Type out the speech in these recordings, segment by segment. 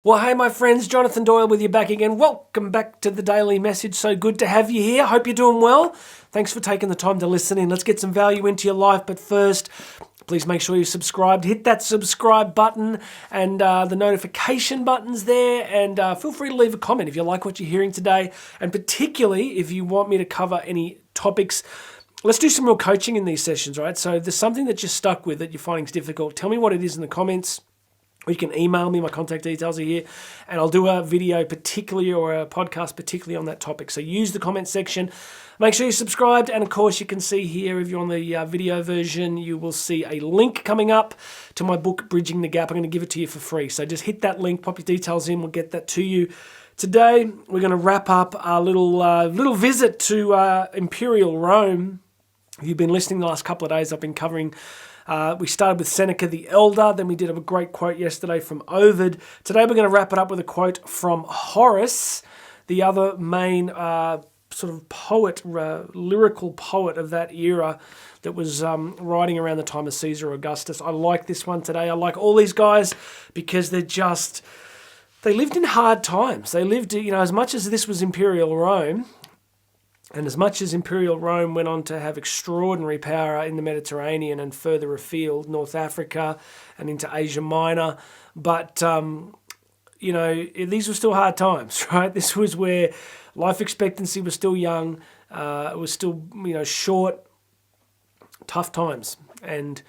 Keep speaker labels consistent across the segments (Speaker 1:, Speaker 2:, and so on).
Speaker 1: Well, hey, my friends, Jonathan Doyle with you back again. Welcome back to the Daily Message. So good to have you here. Hope you're doing well. Thanks for taking the time to listen in. Let's get some value into your life. But first, please make sure you're subscribed. Hit that subscribe button and the notification buttons there. And feel free to leave a comment if you like what you're hearing today. And particularly if you want me to cover any topics. Let's do some real coaching in these sessions, right? So if there's something that you're stuck with that you're finding is difficult, tell me what it is in the comments. Or you can email me, my contact details are here, and I'll do a video particularly or a podcast particularly on that topic. So use the comment section. Make sure you're subscribed, and of course you can see here, if you're on the video version, you will see a link coming up to my book, Bridging the Gap. I'm going to give it to you for free. So just hit that link, pop your details in, we'll get that to you. Today, we're going to wrap up our little visit to Imperial Rome. If you've been listening the last couple of days, I've been covering. We started with Seneca the Elder, then we did a great quote yesterday from Ovid. Today we're going to wrap it up with a quote from Horace, the other main sort of poet, lyrical poet of that era that was writing around the time of Caesar Augustus. I like this one today. I like all these guys because they lived in hard times. They lived, as much as this was Imperial Rome, and as much as Imperial Rome went on to have extraordinary power in the Mediterranean and further afield, North Africa and into Asia Minor, but, these were still hard times, right? This was where life expectancy was still young, it was still, short, tough times, and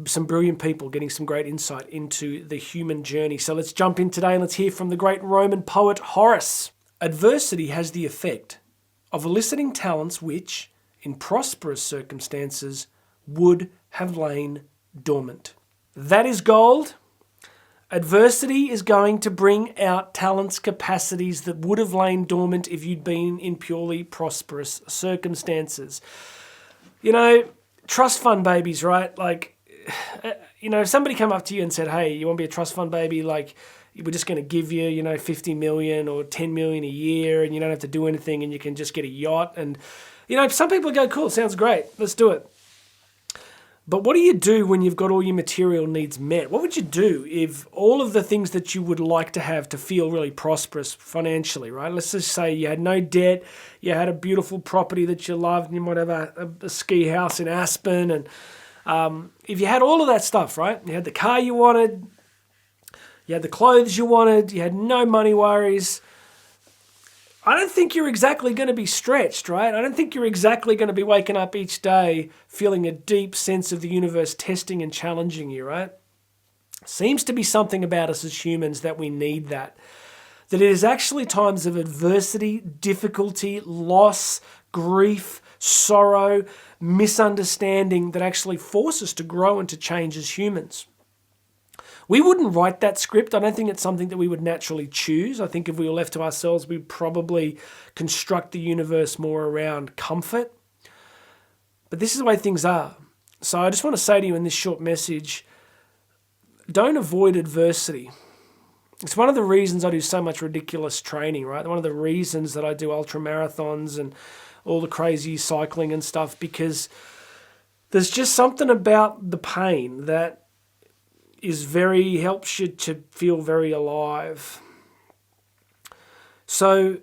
Speaker 1: some brilliant people getting some great insight into the human journey. So let's jump in today and let's hear from the great Roman poet Horace. Adversity has the effect of eliciting talents which, in prosperous circumstances, would have lain dormant. That is gold. Adversity is going to bring out talents, capacities that would have lain dormant if you'd been in purely prosperous circumstances. Trust fund babies, right? If somebody came up to you and said, hey, you want to be a trust fund baby? We're just going to give you, 50 million or 10 million a year and you don't have to do anything and you can just get a yacht. And, some people go, cool, sounds great. Let's do it. But what do you do when you've got all your material needs met? What would you do if all of the things that you would like to have to feel really prosperous financially, right? Let's just say you had no debt, you had a beautiful property that you loved, and you might have a ski house in Aspen. And if you had all of that stuff, right? You had the car you wanted, you had the clothes you wanted, you had no money worries. I don't think you're exactly going to be stretched, right? I don't think you're exactly going to be waking up each day feeling a deep sense of the universe testing and challenging you, right? Seems to be something about us as humans that we need that. That it is actually times of adversity, difficulty, loss, grief, sorrow, misunderstanding that actually force us to grow and to change as humans. We wouldn't write that script. I don't think it's something that we would naturally choose. I think if we were left to ourselves, we'd probably construct the universe more around comfort. But this is the way things are. So I just want to say to you in this short message, don't avoid adversity. It's one of the reasons I do so much ridiculous training, right? One of the reasons that I do ultra marathons and all the crazy cycling and stuff, because there's just something about the pain that helps you to feel very alive. So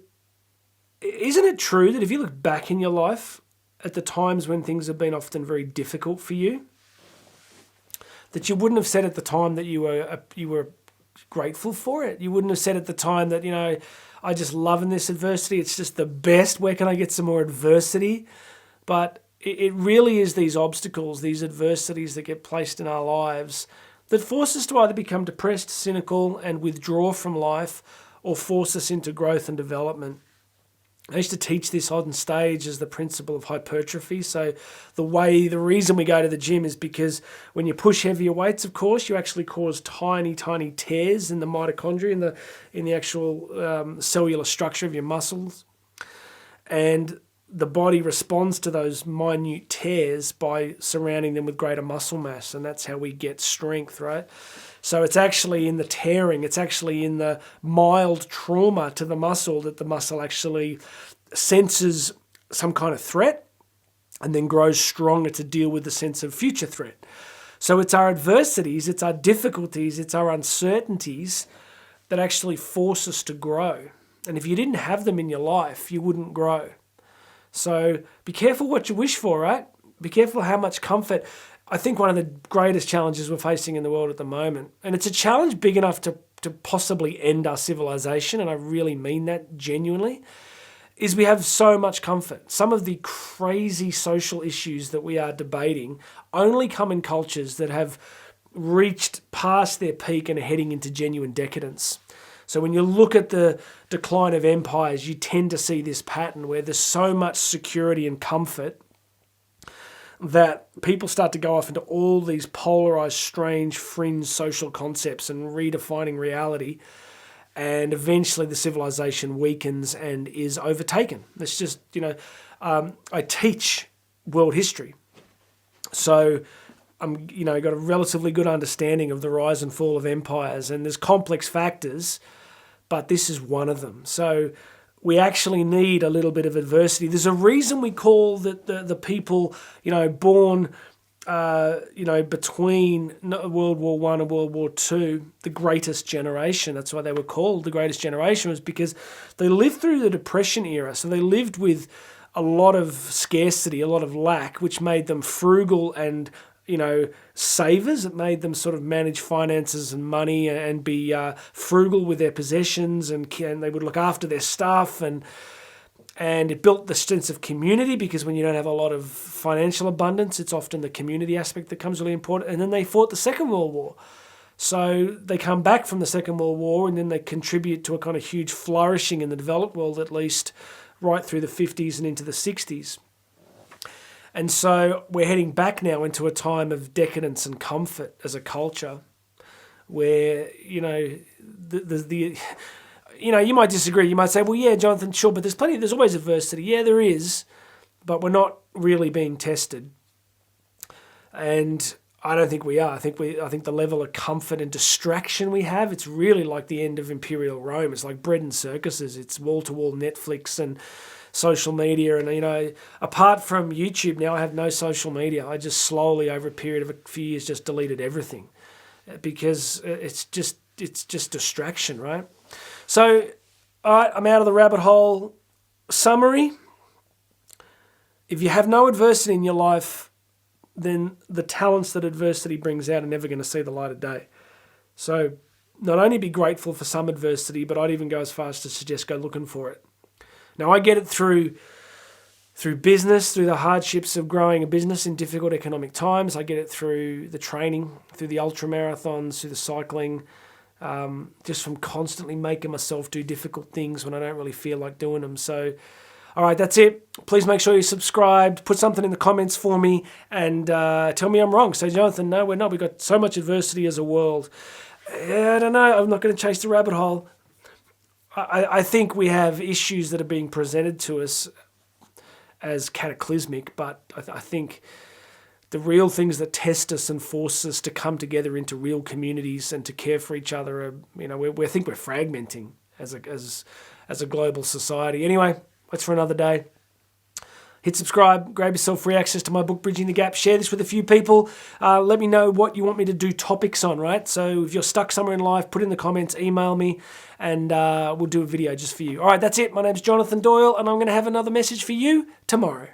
Speaker 1: isn't it true that if you look back in your life at the times when things have been often very difficult for you, that you wouldn't have said at the time that you were grateful for it? You wouldn't have said at the time that, I just love in this adversity. It's just the best. Where can I get some more adversity? But it really is these obstacles, these adversities that get placed in our lives that force us to either become depressed, cynical, and withdraw from life, or force us into growth and development. I used to teach this on stage as the principle of hypertrophy. So the reason we go to the gym is because when you push heavier weights, of course, you actually cause tiny, tiny tears in the mitochondria, in the actual cellular structure of your muscles. And the body responds to those minute tears by surrounding them with greater muscle mass, and that's how we get strength, right? So it's actually in the tearing, it's actually in the mild trauma to the muscle that the muscle actually senses some kind of threat and then grows stronger to deal with the sense of future threat. So it's our adversities, it's our difficulties, it's our uncertainties that actually force us to grow. And if you didn't have them in your life, you wouldn't grow. So be careful what you wish for, right? Be careful how much comfort. I think one of the greatest challenges we're facing in the world at the moment, and it's a challenge big enough to possibly end our civilization, and I really mean that genuinely, is we have so much comfort. Some of the crazy social issues that we are debating only come in cultures that have reached past their peak and are heading into genuine decadence. So when you look at the decline of empires, you tend to see this pattern where there's so much security and comfort that people start to go off into all these polarized, strange, fringe social concepts and redefining reality. And eventually the civilization weakens and is overtaken. It's just, I teach world history. So I'm, got a relatively good understanding of the rise and fall of empires, and there's complex factors, but this is one of them. So we actually need a little bit of adversity. There's a reason we call the people, born, between World War I and World War II, the greatest generation. That's why they were called the greatest generation, was because they lived through the Depression era. So they lived with a lot of scarcity, a lot of lack, which made them frugal and savers. It made them sort of manage finances and money and be frugal with their possessions, and they would look after their stuff, and it built the sense of community, because when you don't have a lot of financial abundance, it's often the community aspect that comes really important. And then they fought the Second World War. So they come back from the Second World War, and then they contribute to a kind of huge flourishing in the developed world, at least right through the 50s and into the 60s. And so we're heading back now into a time of decadence and comfort as a culture, where, you might disagree. You might say, well, yeah, Jonathan, sure, but there's always adversity. Yeah, there is, but we're not really being tested. And I don't think we are. I think the level of comfort and distraction we have, it's really like the end of Imperial Rome. It's like bread and circuses. It's wall-to-wall Netflix and social media. And, apart from YouTube now, I have no social media. I just slowly, over a period of a few years, just deleted everything, because it's just distraction, right? So, all right, I'm out of the rabbit hole. Summary: if you have no adversity in your life, then the talents that adversity brings out are never going to see the light of day. So not only be grateful for some adversity, but I'd even go as far as to suggest go looking for it. Now, I get it through business, through the hardships of growing a business in difficult economic times. I get it through the training, through the ultra marathons, through the cycling, just from constantly making myself do difficult things when I don't really feel like doing them. So, all right, that's it. Please make sure you're subscribed. Put something in the comments for me and tell me I'm wrong. Say, Jonathan, no, we're not. We've got so much adversity as a world. I don't know. I'm not going to chase the rabbit hole. I think we have issues that are being presented to us as cataclysmic, but I think the real things that test us and force us to come together into real communities and to care for each other are, I think we're fragmenting as a global society. Anyway, that's for another day. Hit subscribe, grab yourself free access to my book, Bridging the Gap. Share this with a few people. Let me know what you want me to do topics on, right? So if you're stuck somewhere in life, put in the comments, email me, and we'll do a video just for you. All right, that's it. My name's Jonathan Doyle, and I'm going to have another message for you tomorrow.